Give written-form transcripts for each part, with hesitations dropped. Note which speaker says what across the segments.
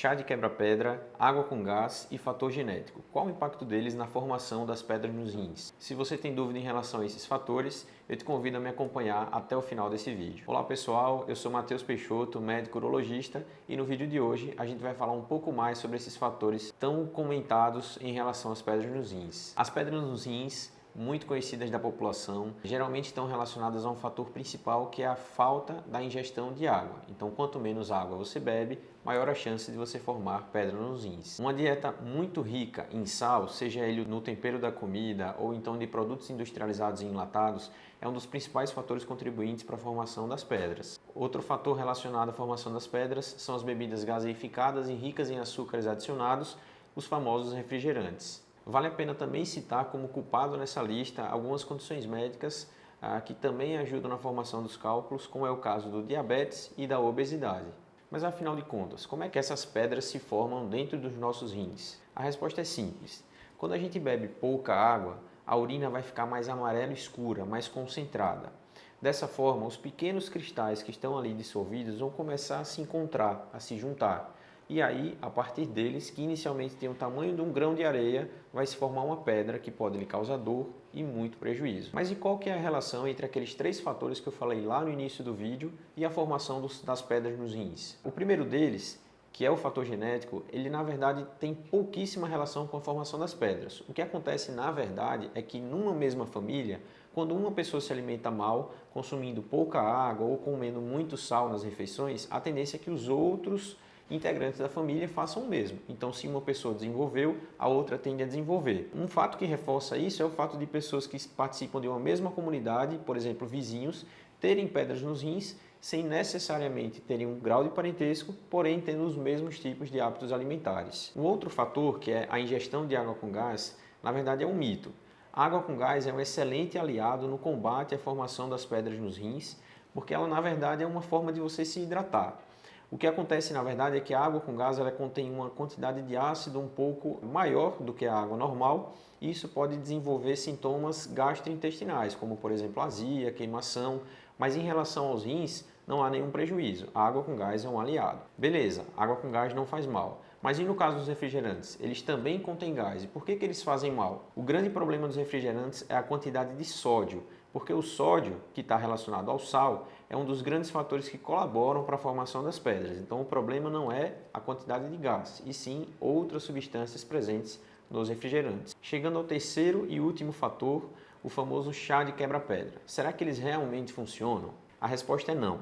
Speaker 1: chá de quebra-pedra, água com gás e fator genético. Qual o impacto deles na formação das pedras nos rins? Se você tem dúvida em relação a esses fatores, eu te convido a me acompanhar até o final desse vídeo. Olá pessoal, eu sou Matheus Peixoto, médico urologista, e no vídeo de hoje a gente vai falar um pouco mais sobre esses fatores tão comentados em relação às pedras nos rins. As pedras nos rins, muito conhecidas da população, geralmente estão relacionadas a um fator principal, que é a falta da ingestão de água. Então, quanto menos água você bebe, maior a chance de você formar pedra nos rins. Uma dieta muito rica em sal, seja ele no tempero da comida ou então de produtos industrializados e enlatados, é um dos principais fatores contribuintes para a formação das pedras. Outro fator relacionado à formação das pedras são as bebidas gaseificadas e ricas em açúcares adicionados, os famosos refrigerantes. Vale a pena também citar como culpado nessa lista algumas condições médicas que também ajudam na formação dos cálculos, como é o caso do diabetes e da obesidade. Mas afinal de contas, como é que essas pedras se formam dentro dos nossos rins? A resposta é simples. Quando a gente bebe pouca água, a urina vai ficar mais amarela escura, mais concentrada. Dessa forma, os pequenos cristais que estão ali dissolvidos vão começar a se encontrar, a se juntar. E aí, a partir deles, que inicialmente tem o tamanho de um grão de areia, vai se formar uma pedra que pode lhe causar dor e muito prejuízo. Mas e qual que é a relação entre aqueles três fatores que eu falei lá no início do vídeo e a formação das pedras nos rins? O primeiro deles, que é o fator genético, ele na verdade tem pouquíssima relação com a formação das pedras. O que acontece na verdade é que numa mesma família, quando uma pessoa se alimenta mal, consumindo pouca água ou comendo muito sal nas refeições, a tendência é que os outros integrantes da família façam o mesmo. Então, se uma pessoa desenvolveu, a outra tende a desenvolver. Um fato que reforça isso é o fato de pessoas que participam de uma mesma comunidade, por exemplo, vizinhos, terem pedras nos rins sem necessariamente terem um grau de parentesco, porém tendo os mesmos tipos de hábitos alimentares. Um outro fator, que é a ingestão de água com gás, na verdade é um mito. A água com gás é um excelente aliado no combate à formação das pedras nos rins, porque ela na verdade é uma forma de você se hidratar. O que acontece, na verdade, é que a água com gás ela contém uma quantidade de ácido um pouco maior do que a água normal, e isso pode desenvolver sintomas gastrointestinais, como, por exemplo, azia, queimação, mas em relação aos rins, não há nenhum prejuízo. A água com gás é um aliado. Beleza, água com gás não faz mal. Mas e no caso dos refrigerantes? Eles também contêm gás. E por que eles fazem mal? O grande problema dos refrigerantes é a quantidade de sódio, porque o sódio, que está relacionado ao sal, é um dos grandes fatores que colaboram para a formação das pedras. Então o problema não é a quantidade de gás, e sim outras substâncias presentes nos refrigerantes. Chegando ao terceiro e último fator, o famoso chá de quebra-pedra. Será que eles realmente funcionam? A resposta é não.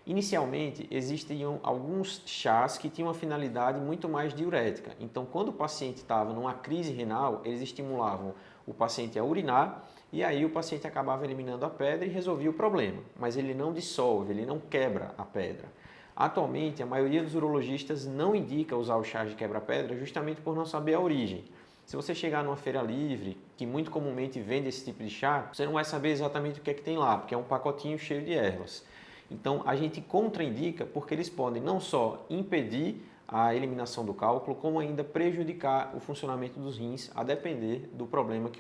Speaker 1: Inicialmente, existiam alguns chás que tinham uma finalidade muito mais diurética. Então, quando o paciente estava numa crise renal, eles estimulavam o paciente a urinar e aí o paciente acabava eliminando a pedra e resolvia o problema. Mas ele não dissolve, ele não quebra a pedra. Atualmente, a maioria dos urologistas não indica usar o chá de quebra-pedra justamente por não saber a origem. Se você chegar numa feira livre, que muito comumente vende esse tipo de chá, você não vai saber exatamente o que é que tem lá, porque é um pacotinho cheio de ervas. Então, a gente contraindica porque eles podem não só impedir a eliminação do cálculo, como ainda prejudicar o funcionamento dos rins, a depender do problema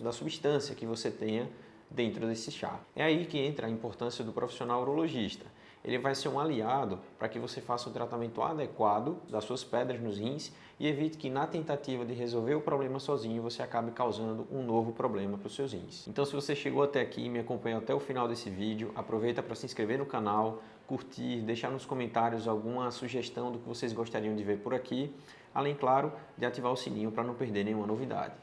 Speaker 1: da substância que você tenha dentro desse chá. É aí que entra a importância do profissional urologista. Ele vai ser um aliado para que você faça o tratamento adequado das suas pedras nos rins e evite que na tentativa de resolver o problema sozinho você acabe causando um novo problema para os seus rins. Então, se você chegou até aqui e me acompanhou até o final desse vídeo, aproveita para se inscrever no canal, curtir, deixar nos comentários alguma sugestão do que vocês gostariam de ver por aqui, além, claro, de ativar o sininho para não perder nenhuma novidade.